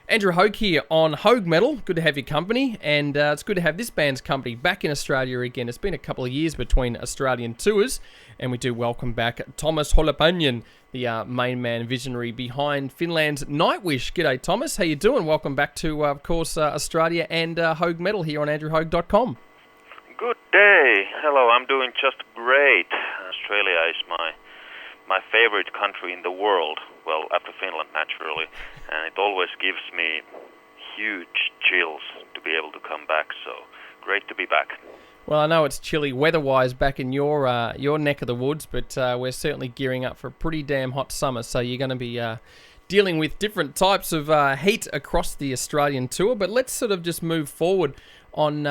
Andrew Haug here on Haug Metal. Good to have your company, and it's good to have this band's company back in Australia again. It's been a couple of years between Australian tours, and we do welcome back Tuomas Holopainen, the main man visionary behind Finland's NIGHTWISH. G'day, Tuomas. How you doing? Welcome back to, of course, Australia and Haug Metal here on AndrewHaug.com. Good day. Hello, I'm doing just great. Australia is my favorite country in the world. Well, after Finland, naturally. And it always gives me huge chills to be able to come back. So, great to be back. Well, I know it's chilly weather-wise back in your neck of the woods, but we're certainly gearing up for a pretty damn hot summer. So you're going to be dealing with different types of heat across the Australian tour. But let's sort of just move forward on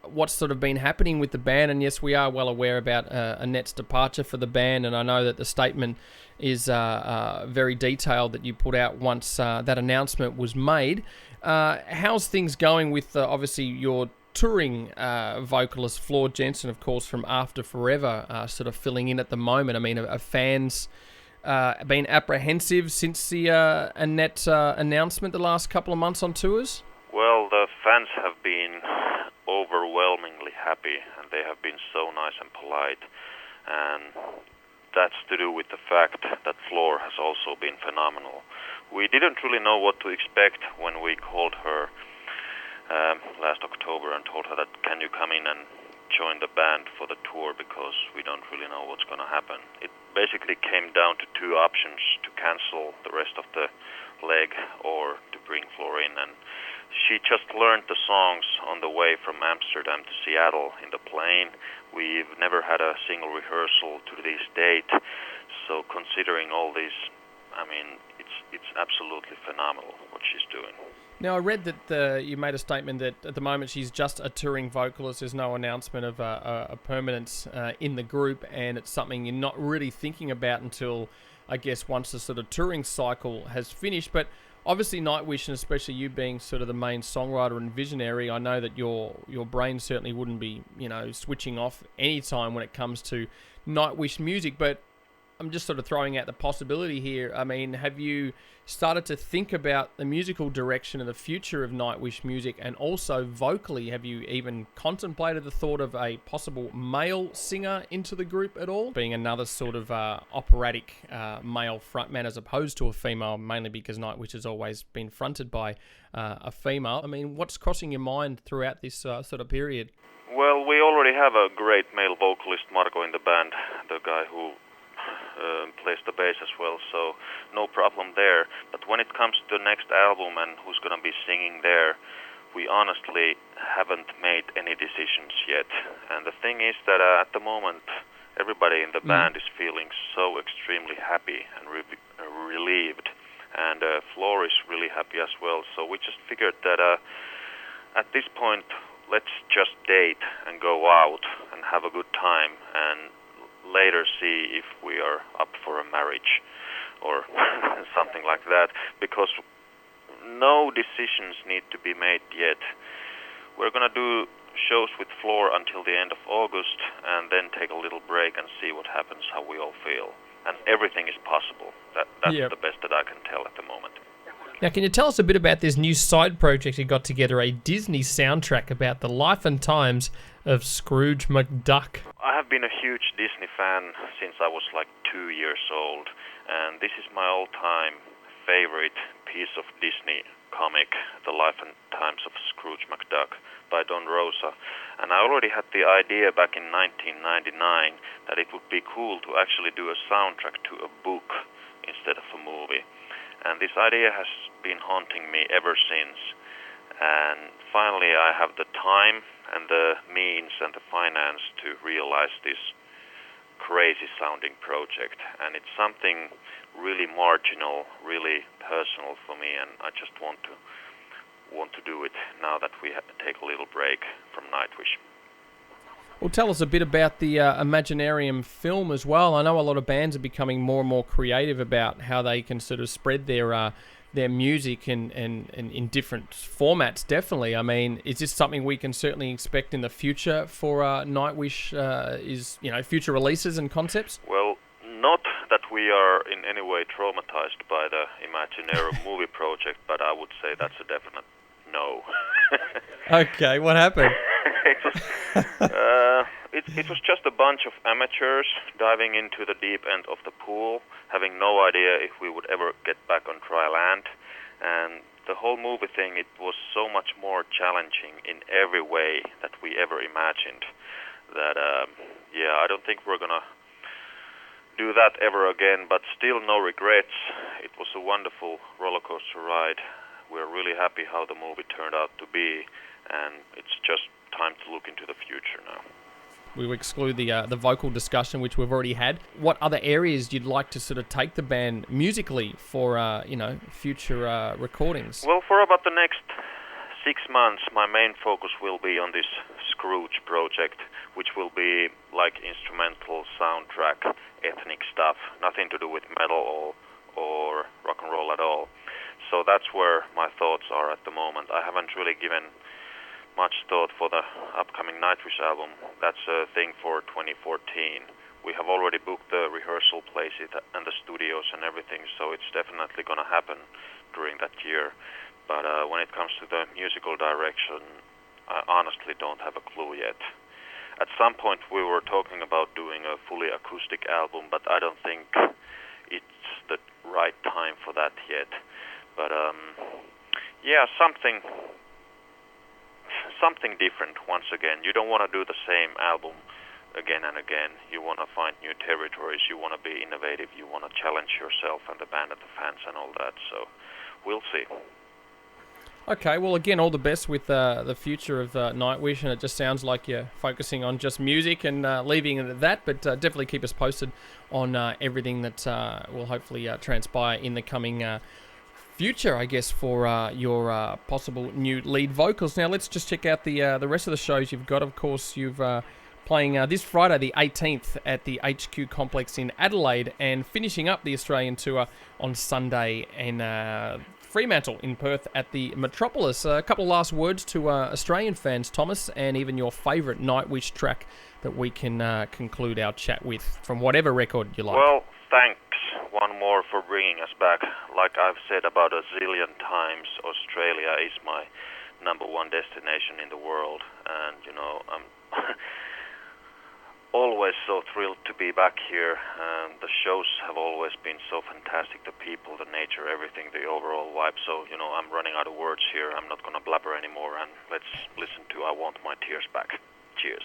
what's sort of been happening with the band. And yes, we are well aware about Annette's departure for the band, and I know that the statement is very detailed that you put out once that announcement was made. How's things going with obviously your touring vocalist Floor Jensen, of course, from After Forever, sort of filling in at the moment? I mean, are fans been apprehensive since the Annette announcement the last couple of months on tours? Well, the fans have been overwhelmingly happy, and they have been so nice and polite. And that's to do with the fact that Floor has also been phenomenal. We didn't really know what to expect when we called her last October and told her that, can you come in and join the band for the tour, because we don't really know what's going to happen. It basically came down to two options: to cancel the rest of the leg or to bring Floor in. And she just learned the songs on the way from Amsterdam to Seattle in the plane. We've never had a single rehearsal to this date, so considering all this, I mean, it's absolutely phenomenal what she's doing. Now, I read that you made a statement that at the moment she's just a touring vocalist. There's no announcement of a permanence in the group, and it's something you're not really thinking about until, I guess, once the sort of touring cycle has finished. But obviously NIGHTWISH, and especially you being sort of the main songwriter and visionary, I know that your brain certainly wouldn't be, switching off any time when it comes to NIGHTWISH music. But I'm just sort of throwing out the possibility here. I mean, have you started to think about the musical direction and the future of NIGHTWISH music, and also vocally, have you even contemplated the thought of a possible male singer into the group at all, being another sort of operatic male frontman as opposed to a female, mainly because NIGHTWISH has always been fronted by a female? I mean, what's crossing your mind throughout this sort of period? Well, we already have a great male vocalist, Marco, in the band, the guy who plays the bass as well, so no problem there. But when it comes to the next album and who's going to be singing there, we honestly haven't made any decisions yet. And the thing is that at the moment, everybody in the band is feeling so extremely happy and relieved. And Floor is really happy as well. So we just figured that at this point, let's just date and go out and have a good time, and later see if we are up for a marriage or something like that, because no decisions need to be made yet. We're going to do shows with Floor until the end of August, and then take a little break and see what happens, how we all feel. And everything is possible. That's the best that I can tell at the moment. Now, can you tell us a bit about this new side project you got together, a Disney soundtrack about the life and times of Scrooge McDuck? I have been a huge Disney fan since I was like 2 years old, and this is my all-time favorite piece of Disney comic, The Life and Times of Scrooge McDuck by Don Rosa. And I already had the idea back in 1999 that it would be cool to actually do a soundtrack to a book instead of a movie. And this idea has been haunting me ever since. And finally I have the time and the means and the finance to realize this crazy sounding project. And it's something really marginal, really personal for me, and I just want to do it now that we take a little break from NIGHTWISH. Well, tell us a bit about the Imaginarium film as well. I know a lot of bands are becoming more and more creative about how they can sort of spread their music and in different formats, definitely. I mean, is this something we can certainly expect in the future for NIGHTWISH, future releases and concepts? Well, not that we are in any way traumatized by the Imaginarium movie project, but I would say that's a definite no. Okay, what happened? It was just a bunch of amateurs diving into the deep end of the pool, having no idea if we would ever get back on dry land. And the whole movie thing, it was so much more challenging in every way that we ever imagined that, I don't think we're going to do that ever again, but still no regrets. It was a wonderful roller coaster ride. We're really happy how the movie turned out to be, and it's just time to look into the future now. We will exclude the vocal discussion, which we've already had. What other areas you'd like to sort of take the band musically for, future recordings? Well, for about the next 6 months, my main focus will be on this Scrooge project, which will be like instrumental soundtrack, ethnic stuff, nothing to do with metal or rock and roll at all. So that's where my thoughts are at the moment. I haven't really given much thought for the upcoming Nightwish album. That's a thing for 2014. We have already booked the rehearsal places and the studios and everything, so it's definitely going to happen during that year. But when it comes to the musical direction, I honestly don't have a clue yet. At some point we were talking about doing a fully acoustic album, but I don't think it's the right time for that yet. But something different once again. You don't want to do the same album again and again. You want to find new territories. You want to be innovative. You want to challenge yourself and the band and the fans and all that. So we'll see. Okay, well, again, all the best with the future of Nightwish, and it just sounds like you're focusing on just music and leaving it at that, but definitely keep us posted on everything that will hopefully transpire in the coming future, I guess, for your possible new lead vocals. Now, let's just check out the rest of the shows you've got. Of course, you've playing this Friday, the 18th, at the HQ Complex in Adelaide, and finishing up the Australian tour on Sunday in Fremantle in Perth at the Metropolis. A couple of last words to Australian fans, Tuomas, and even your favourite Nightwish track that we can conclude our chat with from whatever record you like. Well, thanks one more for bringing us back. Like I've said about a zillion times, Australia is my number one destination in the world, and I'm always so thrilled to be back here. The shows have always been so fantastic, the people, the nature, everything, the overall vibe. So I'm running out of words here. I'm not gonna blabber anymore, and let's listen to I Want My Tears Back. Cheers.